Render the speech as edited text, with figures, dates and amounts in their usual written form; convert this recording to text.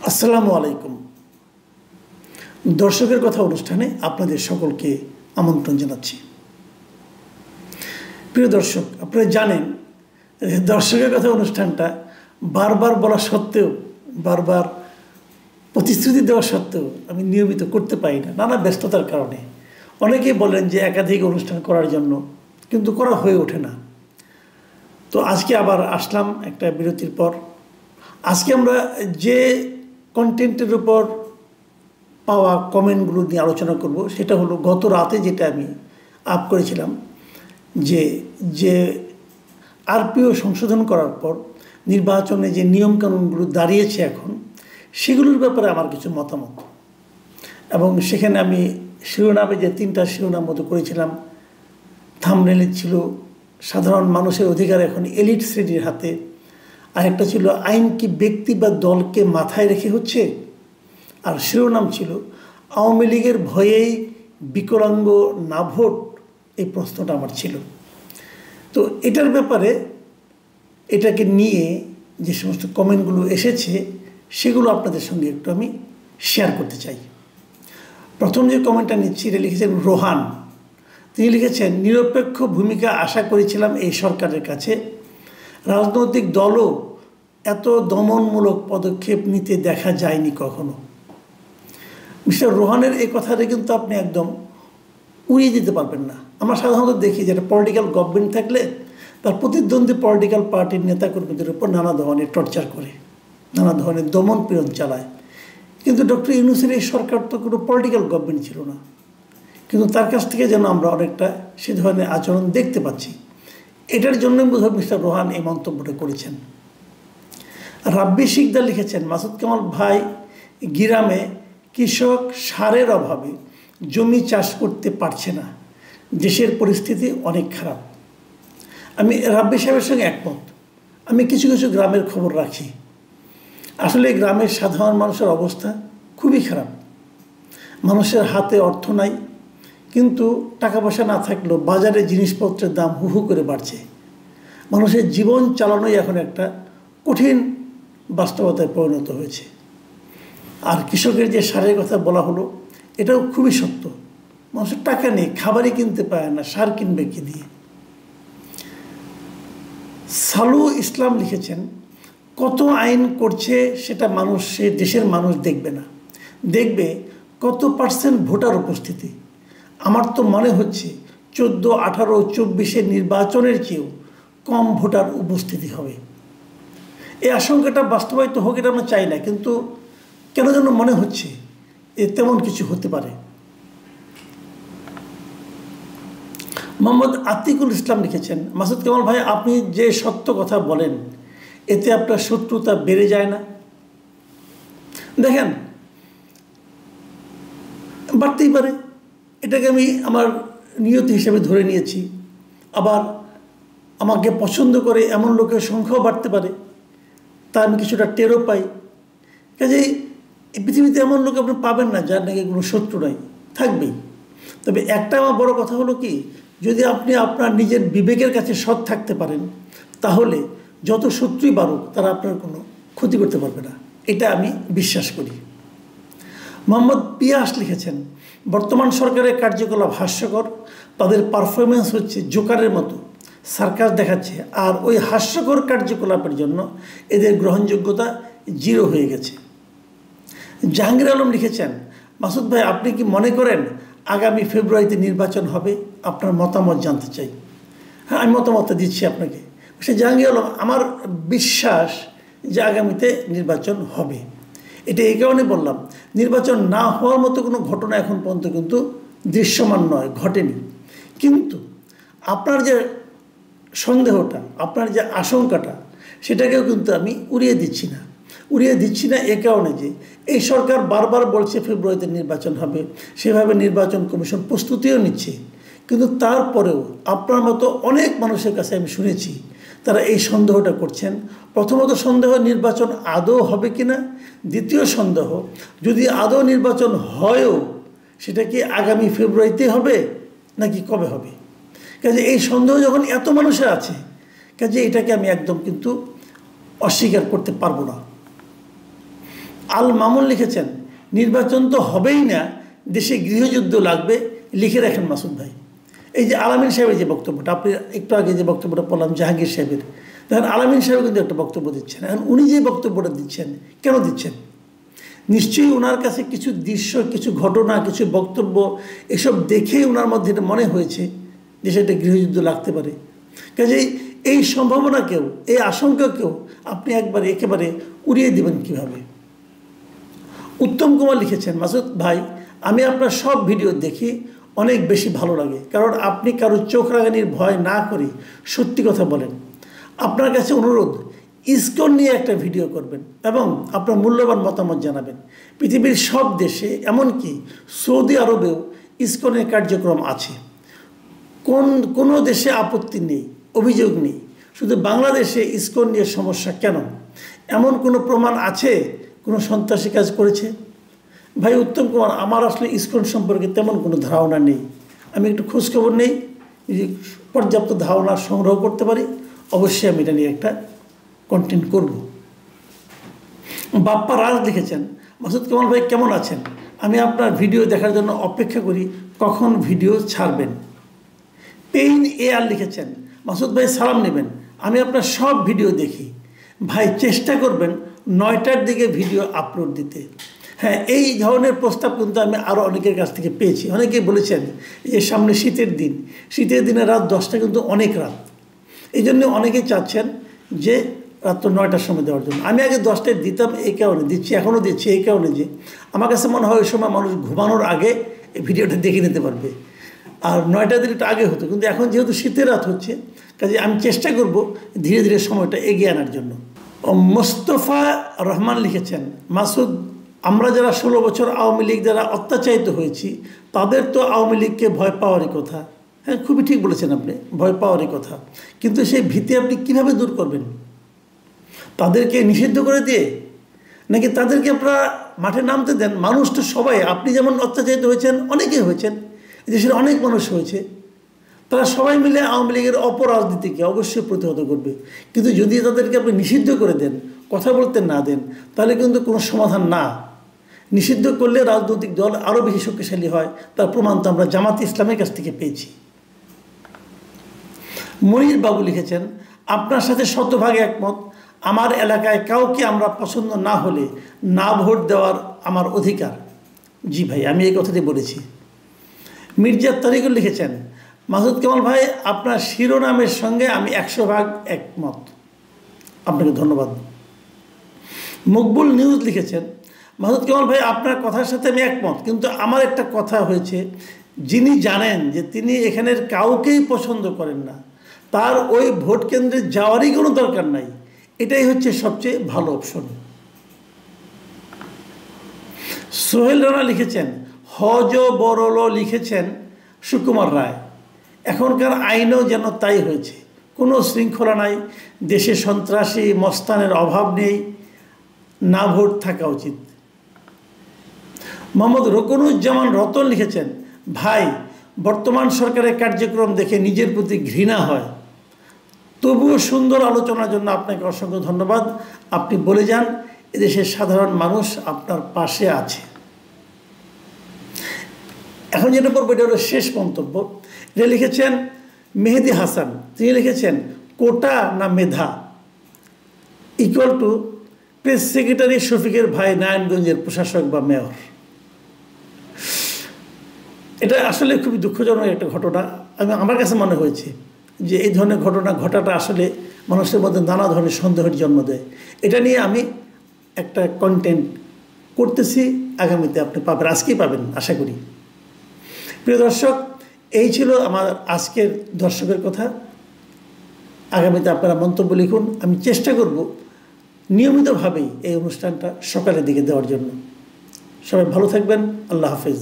আসসালামু আলাইকুম। দর্শকের কথা অনুষ্ঠানে আপনাদের সকলকে আমন্ত্রণ জানাচ্ছি। প্রিয় দর্শক, আপনারা জানেন দর্শকের কথা অনুষ্ঠানটা বারবার বলা সত্ত্বেও, বারবার প্রতিশ্রুতি দেওয়া সত্ত্বেও আমি নিয়মিত করতে পারি না, নানা ব্যস্ততার কারণে। অনেকেই বলেন যে একাধিক অনুষ্ঠান করার জন্য, কিন্তু করা হয়ে ওঠে না। তো আজকে আবার আসলাম একটা বিরতির পর। আজকে আমরা যে কন্টেন্টের উপর পাওয়া কমেন্টগুলো নিয়ে আলোচনা করব, সেটা হলো গত রাতে যেটা আমি আপ করেছিলাম, যে আরপিও সংশোধন করার পর নির্বাচনে যে নিয়মকানুনগুলো দাঁড়িয়েছে এখন, সেগুলোর ব্যাপারে আমার কিছু মতামত। এবং সেখানে আমি শিরোনামে যে 3টা শিরোনাম মতো করেছিলাম, থাম্বনেলে ছিল সাধারণ মানুষের অধিকার এখন এলিট শ্রেণীর হাতে, আরেকটা ছিল আইন কি ব্যক্তি বা দলকে মাথায় রেখে হচ্ছে, আর শিরোনাম ছিল আওয়ামী লীগের ভয়েই বিকলাঙ্গ না ভোট। এই প্রশ্নটা আমার ছিল। তো এটার ব্যাপারে, এটাকে নিয়ে যে সমস্ত কমেন্টগুলো এসেছে সেগুলো আপনাদের সঙ্গে একটু আমি শেয়ার করতে চাই। প্রথম যে কমেন্টটা নিচ্ছি, এটা লিখেছেন রোহান। তিনি লিখেছেন, নিরপেক্ষ ভূমিকা আশা করেছিলাম এই সরকারের কাছে, রাজনৈতিক দলও এত দমনমূলক পদক্ষেপ নিতে দেখা যায়নি কখনো। মিস্টার রোহানের এই কথাটা কিন্তু আপনি একদম উড়িয়ে দিতে পারবেন না। আমরা সাধারণত দেখি যে একটা পলিটিক্যাল গভর্নমেন্ট থাকলে তার প্রতিদ্বন্দ্বী পলিটিক্যাল পার্টির নেতাকর্মীদের উপর নানা ধরনের টর্চার করে, নানা ধরনের দমন পীড়ন চালায়। কিন্তু ডক্টর ইউনূসের এই সরকার তো কোনো পলিটিক্যাল গভর্নমেন্ট ছিল না, কিন্তু তার কাছ থেকে যেন আমরা অনেকটা সে ধরনের আচরণ দেখতে পাচ্ছি। এটার জন্যই বোধহয় মিস্টার রোহান এই মন্তব্যটা করেছেন। রাব্বি শিকদার লিখেছেন, মাসুদ কামাল ভাই, গ্রামে কৃষক সারের অভাবে জমি চাষ করতে পারছে না, দেশের পরিস্থিতি অনেক খারাপ। আমি রাব্বি সাহেবের সঙ্গে একমত। আমি কিছু কিছু গ্রামের খবর রাখি। আসলে গ্রামের সাধারণ মানুষের অবস্থা খুবই খারাপ। মানুষের হাতে অর্থ নাই, কিন্তু টাকা পয়সা না থাকলেও বাজারে জিনিসপত্রের দাম হু হু করে বাড়ছে। মানুষের জীবন চালানোই এখন একটা কঠিন বাস্তবতায় পরিণত হয়েছে। আর কৃষকের যে সারের কথা বলা হলো, এটাও খুবই সত্য। মানুষের টাকা নেই, খাবারই কিনতে পারে না, সার কিনবে কি দিয়ে। সালু ইসলাম লিখেছেন, কত আইন করছে সেটা দেশের মানুষ দেখবে না, দেখবে কত % ভোটার উপস্থিতি। আমার তো মনে হচ্ছে 14, 18, 24 নির্বাচনের চেয়েও কম ভোটার উপস্থিতি হবে। এই আশঙ্কাটা বাস্তবায়িত হোক, এটা আমরা চাই না, কিন্তু কেন যেন মনে হচ্ছে তেমন কিছু হতে পারে। মোহাম্মদ আতিকুল ইসলাম লিখেছেন, মাসুদ কামাল ভাই, আপনি যে সত্য কথা বলেন এতে আপনার শত্রুতা বেড়ে যায় না? দেখেন, বাড়তেই পারে, এটাকে আমি আমার নিয়তি হিসেবে ধরে নিয়েছি। আবার আমাকে পছন্দ করে এমন লোকের সংখ্যাও বাড়তে পারে, তা আমি কিছুটা টেরও পাই। কাজেই এই পৃথিবীতে এমন লোক আপনি পাবেন না যার নাকি কোনো শত্রু নাই, থাকবেই। তবে একটা আমার বড় কথা হলো কি, যদি আপনি আপনার নিজের বিবেকের কাছে সৎ থাকতে পারেন, তাহলে যত শত্রুই বাড়ুক তারা আপনার কোনো ক্ষতি করতে পারবে না, এটা আমি বিশ্বাস করি। মোহাম্মদ পিয়াস লিখেছেন, বর্তমান সরকারের কার্যকলাপ হাস্যকর, তাদের পারফরমেন্স হচ্ছে জোকারের মতো, সার্কাস দেখাচ্ছে, আর ওই হাস্যকর কার্যকলাপের জন্য এদের গ্রহণযোগ্যতা 0 হয়ে গেছে। জাহাঙ্গীর আলম লিখেছেন, মাসুদ ভাই, আপনি কি মনে করেন আগামী ফেব্রুয়ারিতে নির্বাচন হবে? আপনার মতামত জানতে চাই। হ্যাঁ, আমি মতামতটা দিচ্ছি আপনাকে। সে জাহাঙ্গীর আলম, আমার বিশ্বাস যে আগামীতে নির্বাচন হবে। এটা এই কারণে বললাম, নির্বাচন না হওয়ার মতো কোনো ঘটনা এখন পর্যন্ত কিন্তু দৃশ্যমান নয়, ঘটেনি। কিন্তু আপনার যে সন্দেহটা, আপনার যে আশঙ্কাটা, সেটাকেও কিন্তু আমি উড়িয়ে দিচ্ছি না এ কারণে যে এই সরকার বারবার বলছে ফেব্রুয়ারিতে নির্বাচন হবে, সেভাবে নির্বাচন কমিশন প্রস্তুতিও নিচ্ছে। কিন্তু তারপরেও আপনার মতো অনেক মানুষের কাছে আমি শুনেছি তারা এই সন্দেহটা করছেন। প্রথমত সন্দেহ, নির্বাচন আদৌ হবে কি না। দ্বিতীয় সন্দেহ, যদি আদৌ নির্বাচন হয়ও সেটা কি আগামী ফেব্রুয়ারিতে হবে নাকি কবে হবে। কাজে এই সন্দেহ যখন এত মানুষের আছে, কাজে এটাকে আমি একদম কিন্তু অস্বীকার করতে পারবো না। আল মামুন লিখেছেন, নির্বাচন তো হবেই না, দেশে গৃহযুদ্ধ লাগবে, লিখে রাখেন মাসুদ ভাই। এই যে আলামিন সাহেবের যে বক্তব্যটা, আপনি একটু আগে যে বক্তব্যটা বললাম জাহাঙ্গীর সাহেবের, দেখেন আলামিন সাহেব কিন্তু একটা বক্তব্য দিচ্ছেন। এখন উনি যে বক্তব্যটা দিচ্ছেন, কেন দিচ্ছেন? নিশ্চয়ই ওনার কাছে কিছু দৃশ্য, কিছু ঘটনা, কিছু বক্তব্য এসব দেখেই ওনার মধ্যে এটা মনে হয়েছে যে সেটা গৃহযুদ্ধ লাগতে পারে। কাজেই এই সম্ভাবনাকেও, এই আশঙ্কাকেও আপনি একবারে একেবারে উড়িয়ে দেবেন কীভাবে? উত্তম কুমার লিখেছেন, মাসুদ ভাই আমি আপনার সব ভিডিও দেখি, অনেক বেশি ভালো লাগে, কারণ আপনি কারো চোখ রাগানির ভয় না করে সত্যি কথা বলেন। আপনার কাছে অনুরোধ, ইসকন নিয়ে একটা ভিডিও করবেন এবং আপনার মূল্যবান মতামত জানাবেন। পৃথিবীর সব দেশে, এমনকি সৌদি আরবেও ইসকনের কার্যক্রম আছে, কোনো দেশে আপত্তি নেই, অভিযোগ নেই। শুধু বাংলাদেশে ইসকন নিয়ে সমস্যা কেন? এমন কোনো প্রমাণ আছে কোনো সন্ত্রাসী কাজ করেছে? ভাই উত্তম কুমার, আমার আসলে ইসকন সম্পর্কে তেমন কোনো ধারণা নেই। আমি একটু খোঁজখবর নেই, যদি পর্যাপ্ত ধারণা সংগ্রহ করতে পারি অবশ্যই আমি এটা নিয়ে একটা কন্টেন্ট করব। বাপ্পা রাজ লিখেছেন, মাসুদ কামাল ভাই কেমন আছেন? আমি আপনার ভিডিও দেখার জন্য অপেক্ষা করি, কখন ভিডিও ছাড়বেন? পেইন এআর লিখেছেন, মাসুদ ভাই সালাম নেবেন, আমি আপনার সব ভিডিও দেখি, ভাই চেষ্টা করবেন 9টার দিকে ভিডিও আপলোড দিতে। হ্যাঁ, এই ধরনের প্রস্তাব কিন্তু আমি আরও অনেকের কাছ থেকে পেয়েছি। অনেকেই বলেছেন যে সামনে শীতের দিন, শীতের দিনে রাত 10টা কিন্তু অনেক রাত, এই জন্য অনেকেই চাচ্ছেন যে রাত্র 9টার সময় দেওয়ার জন্য। আমি আগে 10টায় দিতাম, এই কারণে দিচ্ছি, এখনও দিচ্ছি এই কারণে যে আমার কাছে মনে হয় ওই সময় মানুষ ঘুমানোর আগে এই ভিডিওটা দেখে নিতে পারবে। আর 9টা দিন একটু আগে হতো, কিন্তু এখন যেহেতু শীতের রাত হচ্ছে, কাজে আমি চেষ্টা করব ধীরে ধীরে সময়টা এগিয়ে আনার জন্য। মোস্তফা রহমান লিখেছেন, মাসুদ আমরা যারা 16 বছর আওয়ামী লীগ দ্বারা অত্যাচারিত হয়েছি, তাদের তো আওয়ামী লীগকে ভয় পাওয়ারই কথা। হ্যাঁ, খুবই ঠিক বলেছেন আপনি, ভয় পাওয়ারই কথা। কিন্তু সেই ভীতি আপনি কীভাবে দূর করবেন? তাদেরকে নিষিদ্ধ করে দিয়ে, নাকি তাদেরকে আপনারা মাঠে নামতে দেন? মানুষ তো সবাই, আপনি যেমন অত্যাচারিত হয়েছেন, অনেকেই হয়েছেন, দেশের অনেক মানুষ হয়েছে, তারা সবাই মিলে আওয়ামী লীগের অপরাজনীতিকে অবশ্যই প্রতিহত করবে। কিন্তু যদি তাদেরকে আপনি নিষিদ্ধ করে দেন, কথা বলতে না দেন, তাহলে কিন্তু কোনো সমাধান না। নিষিদ্ধ করলে রাজনৈতিক দল আরও বেশি শক্তিশালী হয়, তার প্রমাণ তো আমরা জামাত ইসলামের কাছ থেকে পেয়েছি। মনির বাবু লিখেছেন, আপনার সাথে শতভাগ একমত, আমার এলাকায় কাউকে আমরা পছন্দ না হলে না ভোট দেওয়ার আমার অধিকার। জি ভাই, আমি এই কথাটি বলেছি। মির্জা তারিকুল লিখেছেন, মাসুদ কামাল ভাই আপনার শিরোনামের সঙ্গে আমি 100% একমত, আপনাকে ধন্যবাদ। মকবুল নিউজ লিখেছেন, মাসুদ কামাল ভাই আপনার কথার সাথে আমি একমত, কিন্তু আমার একটা কথা হয়েছে, যিনি জানেন যে তিনি এখানের কাউকেই পছন্দ করেন না, তার ওই ভোট কেন্দ্রে যাওয়ারই কোনো দরকার নাই, এটাই হচ্ছে সবচেয়ে ভালো অপশন। সোহেল রানা লিখেছেন, হজ বরল লিখেছেন সুকুমার রায়, এখনকার আইনও যেন তাই হয়েছে, কোনো শৃঙ্খলা নাই, দেশে সন্ত্রাসী মস্তানের অভাব নেই, না ভোট থাকা উচিত। মোহাম্মদ রকনুজ্জামান রতন লিখেছেন, ভাই বর্তমান সরকারের কার্যক্রম দেখে নিজের প্রতি ঘৃণা হয়, তবুও সুন্দর আলোচনার জন্য আপনাকে অসংখ্য ধন্যবাদ। আপনি বলে যান এদেশের সাধারণ মানুষ আপনার পাশে আছে। এখন যেটা পড়বো এটা হলো শেষ মন্তব্য। এটা লিখেছেন মেহেদি হাসান, তিনি লিখেছেন, কোটা না মেধা ইকুয়াল টু প্রেস সেক্রেটারি শফিকের ভাই নারায়ণগঞ্জের প্রশাসক বা মেয়র। এটা আসলে খুবই দুঃখজনক একটা ঘটনা। আমার কাছে মনে হয়েছে যে এই ধরনের ঘটনা ঘটাটা আসলে মানুষের মধ্যে নানা ধরনের সন্দেহের জন্ম দেয়। এটা নিয়ে আমি একটা কন্টেন্ট করতেছি, আগামীতে আপনি পাবেন, আজকেই পাবেন আশা করি। প্রিয় দর্শক, এই ছিল আমার আজকের দর্শকের কথা। আগামীতে আপনারা মন্তব্য লিখুন, আমি চেষ্টা করব নিয়মিতভাবেই এই অনুষ্ঠানটা সকালের দিকে দেওয়ার জন্য। সবাই ভালো থাকবেন, আল্লাহ হাফেজ।